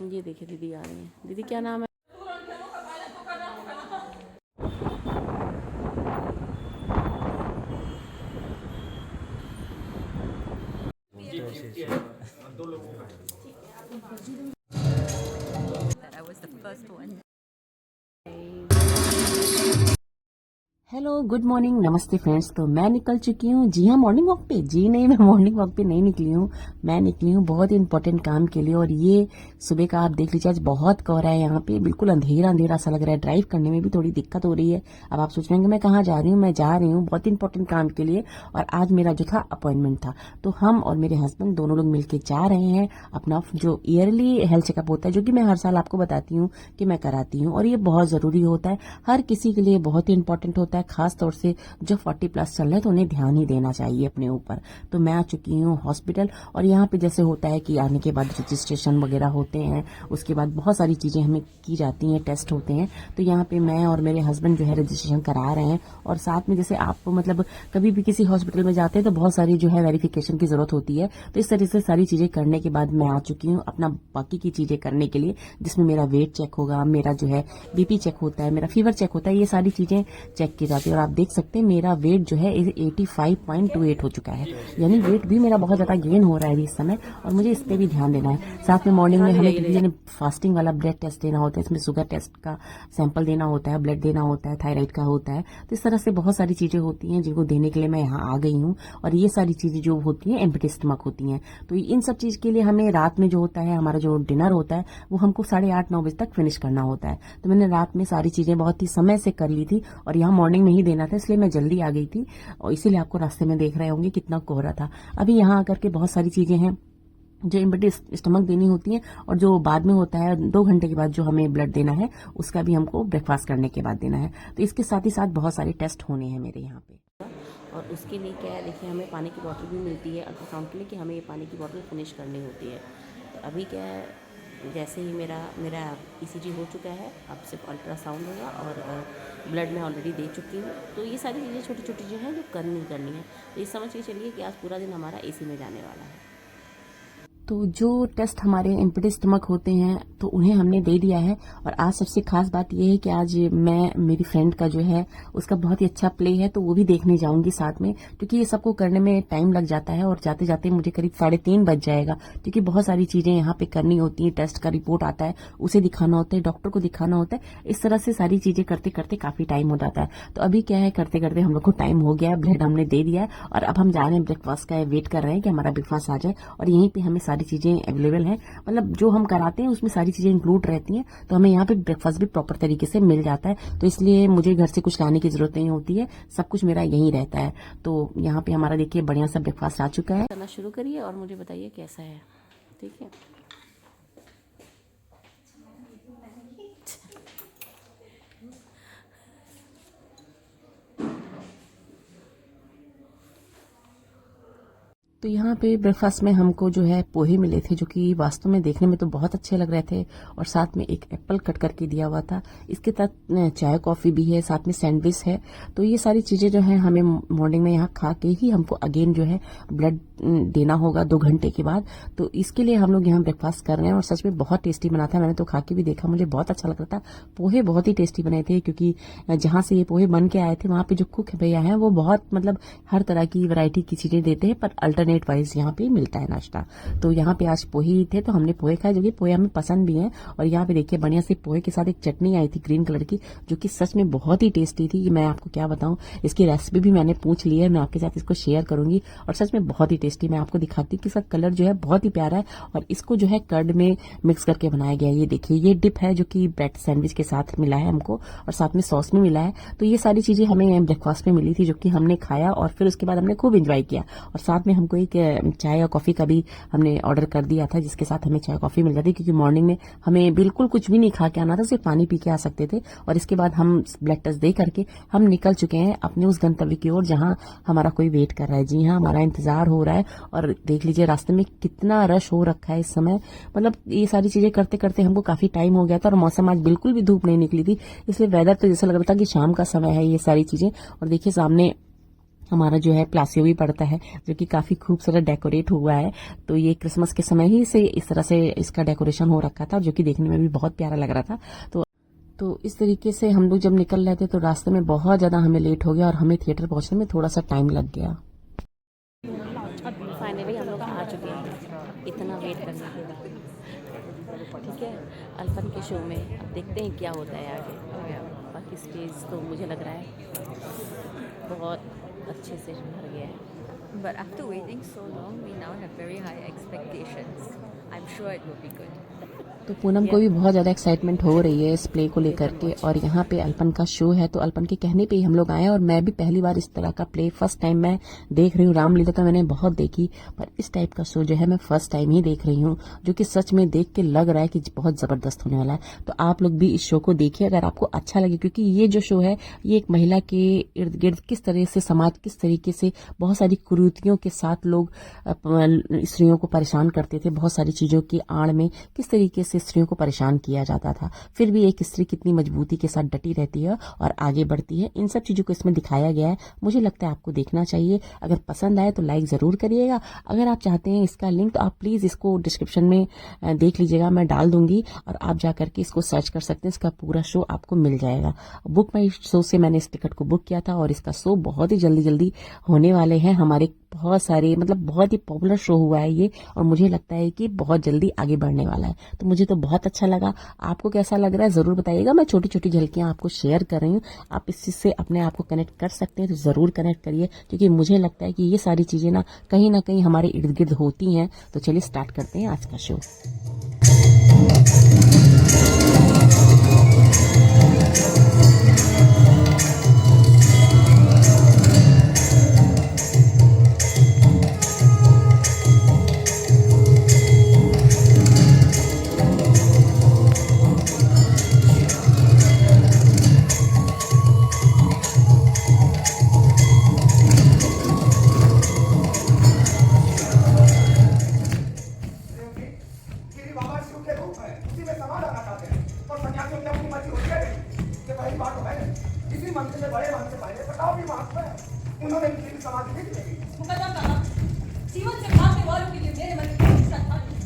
ये देखिए दीदी आ रही हैं। दीदी क्या नाम है? That I was the first one. Hello, good morning, नमस्ते फ्रेंड्स। तो मैं निकल चुकी हूँ। जी हाँ, मॉर्निंग वॉक पे। जी नहीं, मैं मॉर्निंग वॉक पे नहीं निकली हूँ। मैं निकली हूँ बहुत ही इंपॉर्टेंट काम के लिए। और ये सुबह का आप देख लीजिए, आज बहुत कोहरा है यहाँ पे, बिल्कुल अंधेरा अंधेरा सा लग रहा है। ड्राइव करने में भी थोड़ी दिक्कत हो रही है। अब आप सोच रहे हैं मैं कहाँ जा रही हूँ? मैं जा रही हूँ बहुत इंपॉर्टेंट काम के लिए। और आज मेरा जो था अपॉइंटमेंट था, तो हम और मेरे हस्बैंड दोनों लोग मिलकर जा रहे हैं अपना जो ईयरली हेल्थ चेकअप होता है, जो कि मैं हर साल आपको बताती हूँ कि मैं कराती हूँ। और ये बहुत जरूरी होता है, हर किसी के लिए बहुत ही इंपॉर्टेंट होता है, खास तौर से जो 40+ चल रहे हैं तो उन्हें ध्यान ही देना चाहिए अपने ऊपर। तो मैं आ चुकी हूँ हॉस्पिटल। और यहाँ पे जैसे होता है कि आने के बाद रजिस्ट्रेशन वगैरह होते हैं, उसके बाद बहुत सारी चीजें हमें की जाती हैं, टेस्ट होते हैं। तो यहाँ पे मैं और मेरे हस्बैंड जो है रजिस्ट्रेशन करा रहे हैं। और साथ में जैसे आप मतलब कभी भी किसी हॉस्पिटल में जाते हैं तो बहुत सारी जो है वेरिफिकेशन की जरूरत होती है। तो इस तरह से सारी चीजें करने के बाद मैं आ चुकी हूँ अपना बाकी की चीजें करने के लिए, जिसमें मेरा वेट चेक होगा, मेरा जो है बीपी चेक होता है, मेरा फीवर चेक होता है। ये सारी चीजें चेक की जाती है। और आप देख सकते हैं मेरा वेट जो है 85.28 हो चुका है, यानी वेट भी मेरा बहुत ज्यादा गेन हो रहा है अभी इस समय। और मुझे इस पे भी ध्यान देना है। साथ में मॉर्निंग में हमें किसी फास्टिंग वाला ब्लड टेस्ट देना होता है, इसमें शुगर टेस्ट का सैंपल देना होता है, ब्लड देना होता है, थायराइड का होता है। तो इस तरह से बहुत सारी चीजें होती हैं जिनको देने के लिए मैं यहाँ आ गई हूँ। और ये सारी चीजें जो होती हैं एम्प्टी स्टमक होती हैं। तो इन सब चीज के लिए हमें रात में जो होता है, हमारा जो डिनर होता है, वो हमको 8:30-9 बजे तक फिनिश करना होता है। तो मैंने रात में सारी चीजें बहुत ही समय से कर ली थी। और यहाँ मॉर्निंग में ही देना था, इसलिए मैं जल्दी आ गई थी। और इसीलिए आपको रास्ते में देख रहे होंगे कितना कोहरा था। अभी यहाँ आकर के बहुत सारी चीजें हैं जो एम्प्टी स्टमक देनी होती है। और जो बाद में होता है 2 घंटे के बाद जो हमें ब्लड देना है, उसका भी हमको ब्रेकफास्ट करने के बाद देना है। तो इसके साथ ही साथ बहुत सारे टेस्ट होने हैं मेरे यहाँ पे। और उसके लिए क्या है, देखिए हमें पानी की बोतल भी मिलती है अल्ट्रासाउंड के लिए, कि हमें ये पानी की बोतल फिनिश करनी होती है। तो अभी क्या है, जैसे ही मेरा ईसीजी हो चुका है, अब सिर्फ अल्ट्रासाउंड होगा। और ब्लड मैं ऑलरेडी दे चुकी हूँ। तो ये सारी चीज़ें छोटी छोटी जो हैं जो करनी है। तो ये समझ के चलिए कि आज पूरा दिन हमारा एसी में जाने वाला है। तो जो टेस्ट हमारे एम्प्टी स्टमक होते हैं तो उन्हें हमने दे दिया है। और आज सबसे खास बात यह है कि आज मैं मेरी फ्रेंड का जो है उसका बहुत ही अच्छा प्ले है, तो वो भी देखने जाऊंगी साथ में, क्योंकि ये सबको करने में टाइम लग जाता है। और जाते जाते मुझे करीब 3:30 बज जाएगा, क्योंकि बहुत सारी चीजें यहाँ पे करनी होती हैं। टेस्ट का रिपोर्ट आता है, उसे दिखाना होता है, डॉक्टर को दिखाना होता है। इस तरह से सारी चीजें करते करते काफी टाइम हो जाता है। तो अभी क्या है, करते करते हम लोग को टाइम हो गया है, ब्लड हमने दे दिया है। और अब हम जा रहे हैं ब्रेकफास्ट का वेट कर रहे हैं कि हमारा ब्रेकफास्ट आ जाए। और यहीं पे हमें सारी चीजें अवेलेबल है, मतलब जो हम कराते हैं उसमें सारी चीजें इंक्लूड रहती हैं। तो हमें यहाँ पे ब्रेकफास्ट भी प्रॉपर तरीके से मिल जाता है। तो इसलिए मुझे घर से कुछ लाने की जरूरत नहीं होती है, सब कुछ मेरा यहीं रहता है। तो यहाँ पे हमारा देखिए बढ़िया सा ब्रेकफास्ट आ चुका है। करना शुरू करिए और मुझे बताइए कैसा है। ठीक है। तो यहाँ पे ब्रेकफास्ट में हमको जो है पोहे मिले थे, जो कि वास्तव में देखने में तो बहुत अच्छे लग रहे थे। और साथ में एक एप्पल कट करके दिया हुआ था। इसके साथ चाय कॉफी भी है, साथ में सैंडविच है। तो ये सारी चीजें जो है हमें मॉर्निंग में यहाँ खा के ही हमको अगेन जो है ब्लड देना होगा 2 घंटे के बाद। तो इसके लिए हम लोग यहाँ ब्रेकफास्ट कर रहे हैं। और सच में बहुत टेस्टी बना था, मैंने तो खा के भी देखा, मुझे बहुत अच्छा लग रहा था। पोहे बहुत ही टेस्टी बने थे, क्योंकि जहां से ये पोहे बन के आए थे वहां पे जो कुक भैया है वो बहुत मतलब हर तरह की वैरायटी की चीजें देते हैं, पर अल्टरनेट वाइज यहाँ पे मिलता है नाश्ता। तो यहाँ पे आज पोहे ही थे, तो हमने पोहे खाए, जो कि पोहे हमें पसंद भी है। और यहाँ पे देखिए बढ़िया से पोहे के साथ एक चटनी आई थी ग्रीन कलर की, जो कि सच में बहुत ही टेस्टी थी। कि मैं आपको क्या बताऊं, इसकी रेसिपी भी मैंने पूछ ली है, मैं आपके साथ इसको शेयर करूंगी। और सच में बहुत ही टेस्टी, मैं आपको दिखाती हूँ कि इसका कलर जो है बहुत ही प्यारा है। और इसको जो है कर्ड में मिक्स करके बनाया गया है। ये देखिए, ये डिप है जो कि ब्रेड सैंडविच के साथ मिला है हमको, और साथ में सॉस में मिला है। तो ये सारी चीजें हमें ब्रेकफास्ट में मिली थी, जो कि हमने खाया। और फिर उसके बाद हमने खूब एंजॉय किया। और साथ में हमको एक चाय या कॉफी का भी हमने ऑर्डर कर दिया था, जिसके साथ हमें चाय कॉफी मिल जाती, क्योंकि मॉर्निंग में हमें बिल्कुल कुछ भी नहीं खा के आना था, सिर्फ पानी पी के आ सकते थे। और इसके बाद हम ब्लड टेस्ट दे करके हम निकल चुके हैं अपने उस गंतव्य की ओर, जहां हमारा कोई वेट कर रहा है। जी हाँ, हमारा इंतजार हो रहा है। और देख लीजिए रास्ते में कितना रश हो रखा है इस समय। मतलब ये सारी चीजें करते करते हमको काफी टाइम हो गया था। और मौसम आज बिल्कुल भी धूप नहीं निकली थी, इसलिए वेदर तो जैसा लग रहा था कि शाम का समय है ये सारी चीजें। और देखिए सामने हमारा जो है प्लासियो भी पड़ता है, जो कि काफ़ी खूबसूरत डेकोरेट हुआ है। तो ये क्रिसमस के समय ही से इस तरह से इसका डेकोरेशन हो रखा था, जो कि देखने में भी बहुत प्यारा लग रहा था। तो इस तरीके से हम लोग जब निकल रहे थे तो रास्ते में बहुत ज़्यादा हमें लेट हो गया और हमें थिएटर पहुंचने में थोड़ा सा टाइम लग गया। अब फाइनली हम लोग आ चुके हैं इतना वेट करने के बाद। ठीक है, अल्फन के शो में अब देखते हैं क्या होता है आगे। बाकी स्टेज तो मुझे लग रहा है बहुत अच्छे से भर गया है। But after waiting so long, we now have very high expectations. I'm sure it will be good. तो पूनम को भी बहुत ज़्यादा एक्साइटमेंट हो रही है इस प्ले को लेकर के, और यहाँ पे अल्पन का शो है तो अल्पन के कहने पे ही हम लोग आए हैं। और मैं भी पहली बार इस तरह का प्ले फर्स्ट टाइम मैं देख रही हूँ। रामलीला तो मैंने बहुत देखी, पर इस टाइप का शो जो है मैं फर्स्ट टाइम ही देख रही हूँ, जो कि सच में देख के लग रहा है कि बहुत ज़बरदस्त होने वाला है। तो आप लोग भी इस शो को देखिए अगर आपको अच्छा लगे, क्योंकि ये जो शो है ये एक महिला के इर्द गिर्द किस तरह से समाज किस तरीके से बहुत सारी कुरीतियों के साथ लोग स्त्रियों को परेशान करते थे, बहुत सारी चीज़ों की आड़ में किस तरीके से स्त्रियों को परेशान किया जाता था, फिर भी एक स्त्री कितनी मजबूती के साथ डटी रहती है और आगे बढ़ती है। इन सब चीज़ों को इसमें दिखाया गया है। मुझे लगता है आपको देखना चाहिए। अगर पसंद आए तो लाइक ज़रूर करिएगा। अगर आप चाहते हैं इसका लिंक तो आप प्लीज़ इसको डिस्क्रिप्शन में देख लीजिएगा, मैं डाल दूंगी और आप जा करके इसको सर्च कर सकते हैं। इसका पूरा शो आपको मिल जाएगा। बुक माई शो से मैंने इस टिकट को बुक किया था और इसका शो बहुत ही जल्दी जल्दी होने वाले हैं। हमारे बहुत सारे बहुत ही पॉपुलर शो हुआ है ये, और मुझे लगता है कि बहुत जल्दी आगे बढ़ने वाला है। तो मुझे तो बहुत अच्छा लगा। आपको कैसा लग रहा है ज़रूर बताइएगा। मैं छोटी छोटी झलकियाँ आपको शेयर कर रही हूँ। आप इस चीज़ से अपने आप को कनेक्ट कर सकते हैं तो ज़रूर कनेक्ट करिए, क्योंकि मुझे लगता है कि ये सारी चीज़ें ना कहीं हमारे इर्द गिर्द होती हैं। तो चलिए स्टार्ट करते हैं आज का शो। जीवन से भागने वालों के लिए मेरे मन में कोई श्रद्धा नहीं।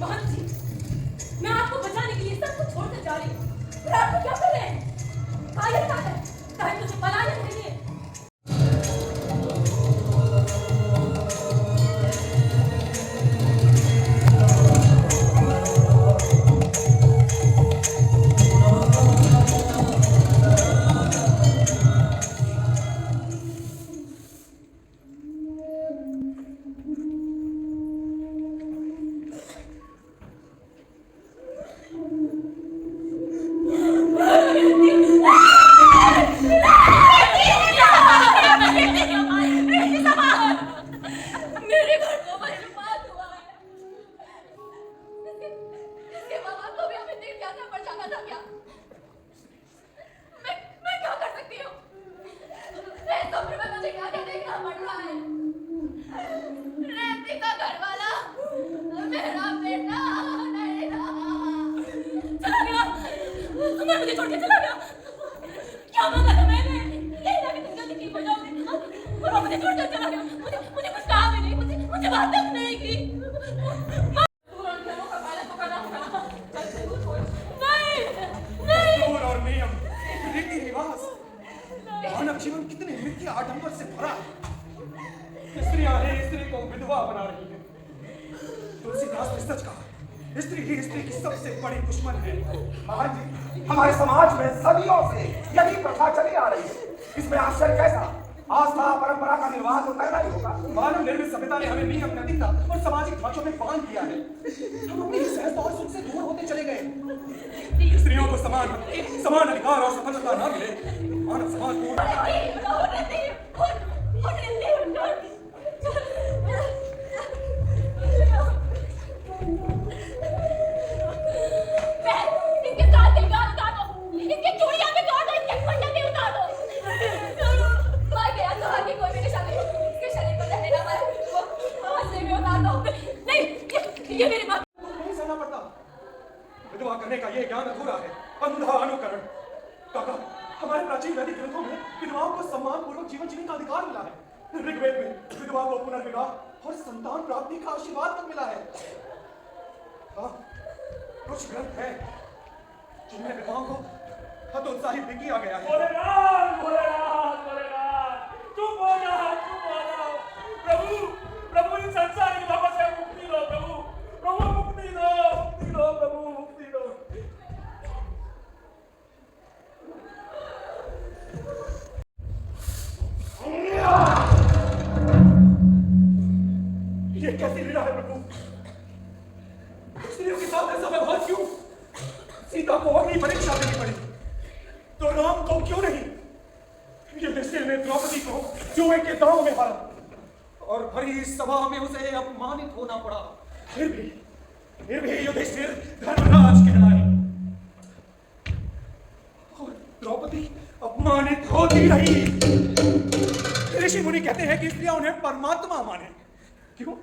महंत जी, मैं आपको बचाने के लिए सब कुछ छोड़कर जा रही हूँ, पर आपको क्या कर रहे हैं? कायरता है, चाहे मुझे पलायन है ये। मेरे घर को बर्बाद हुआ है। इसके बाबा को भी हमें तीर्थ यात्रा पर जाना था क्या? मैं क्या कर सकती हूँ? इस उम्र में मुझे क्या क्या देखना पड़ रहा है? रेवती का घर वाला मेरा बेटा नहीं रहा, चला गया। मैं मुझे छोड़ के चला गया। क्या मांगा था मैंने? यही था कि तुम जल्दी ठीक हो जाओगे, और वो मुझे छोड़कर चला गया। मुझे कुछ कहा भी नहीं, मुझे बात तक नहीं की। और नियम, रीति रिवाज, मानव जीवन कितने मिथ्या आडंबर से भरा है। स्त्रियां हैं, स्त्री को विधवा बना रही है। तुलसीदास ने सच कहा, स्त्री ही स्त्री की सबसे बड़ी दुश्मन है। महाराज जी, हमारे समाज में सदियों से यही प्रथा चली आ रही है। इसमें आश्चर्य कैसा? आस्था परंपरा का निर्वाह तो करना ही होगा। मानव निर्मित सभ्यता ने हमें नियम, नैतिकता और सामाजिक ढांचों में बांध दिया है। हम अपनी सहजता और सुख से दूर होते चले गए। स्त्रियों को समान अधिकार और सफलता न मिले, मानव समाज इसके साथ दिलगार उतार दो, इसके चूड़ियां भी तोड़ दो, इसके पंजा भी उतार दो। मर गया तो आगे कोई भी निशान नहीं, इसके शरीर को रहने ना पाए, वो आंसू भी उतार दो। नहीं, हमारे प्राचीन वैदिक ग्रंथों में विधवाओं को सम्मानपूर्वक जीवन जीने का अधिकार मिला है। ऋग्वेद में विधवा को पुनर्विवाह और संतान प्राप्ति का आशीर्वाद तक मिला है। हाँ, कुछ ग्रंथ हैं जिनमें विधवाओं को हतोत्साहित भी किया गया है। भोलेनाथ, भोलेनाथ, भोलेनाथ, चुप हो जाओ, चुप हो जाओ। प्रभु, प्रभु इन संसारिक बाबा से मुक्ति दो प्रभु, प्रभु मुक्ति दो प्रभु, मुक्ति दो। ये कैसी लीला है प्रभु? स्त्रियों के साथ ऐसा व्यवहार क्यों? सीता को अग्नि परीक्षा देनी पड़ी तो राम को क्यों नहीं? युधिष्ठिर ने द्रौपदी को जुए के दांव में हारा और भरी सभा में उसे अपमानित होना पड़ा। फिर भी युधिष्ठिर धर्मराज कहलाए और द्रौपदी अपमानित होती रही। ऋषि मुनि कहते हैं कि स्त्रियां उन्हें परमात्मा माने। क्यों?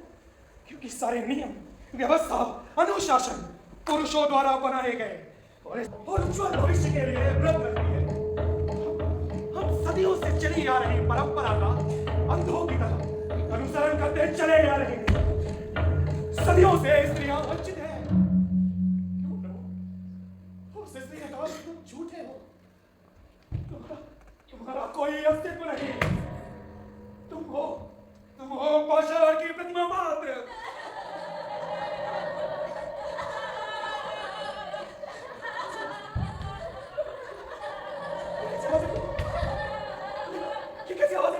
क्योंकि सारे नियम, व्यवस्था, अनुशासन पुरुषों द्वारा बनाए गए और उज्ज्वल भविष्य के लिए व्रत रखती है। हम सदियों से चली आ रही परंपरा का अंधों की तरह अनुसरण करते चले आ रहे हैं। सदियों से स्त्रियां वंचित हैं। क्यों प्रभु? उस स्त्री ने कहा कि तुम झूठे हो, तुम्हारा कोई अस्तित्व नहीं, तुम हो पाषाण की प्रतिमा मात्र। ये कैसी आवाज है?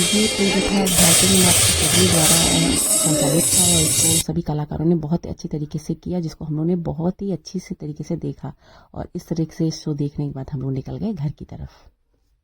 ये जो था भारतीय नाट्य अकेडमी द्वारा संचालित था और इसको सभी कलाकारों ने बहुत अच्छी तरीके से किया, जिसको हम लोगों ने बहुत ही अच्छी से तरीके से देखा और इस तरह से शो देखने के बाद हम लोग निकल गए घर की तरफ।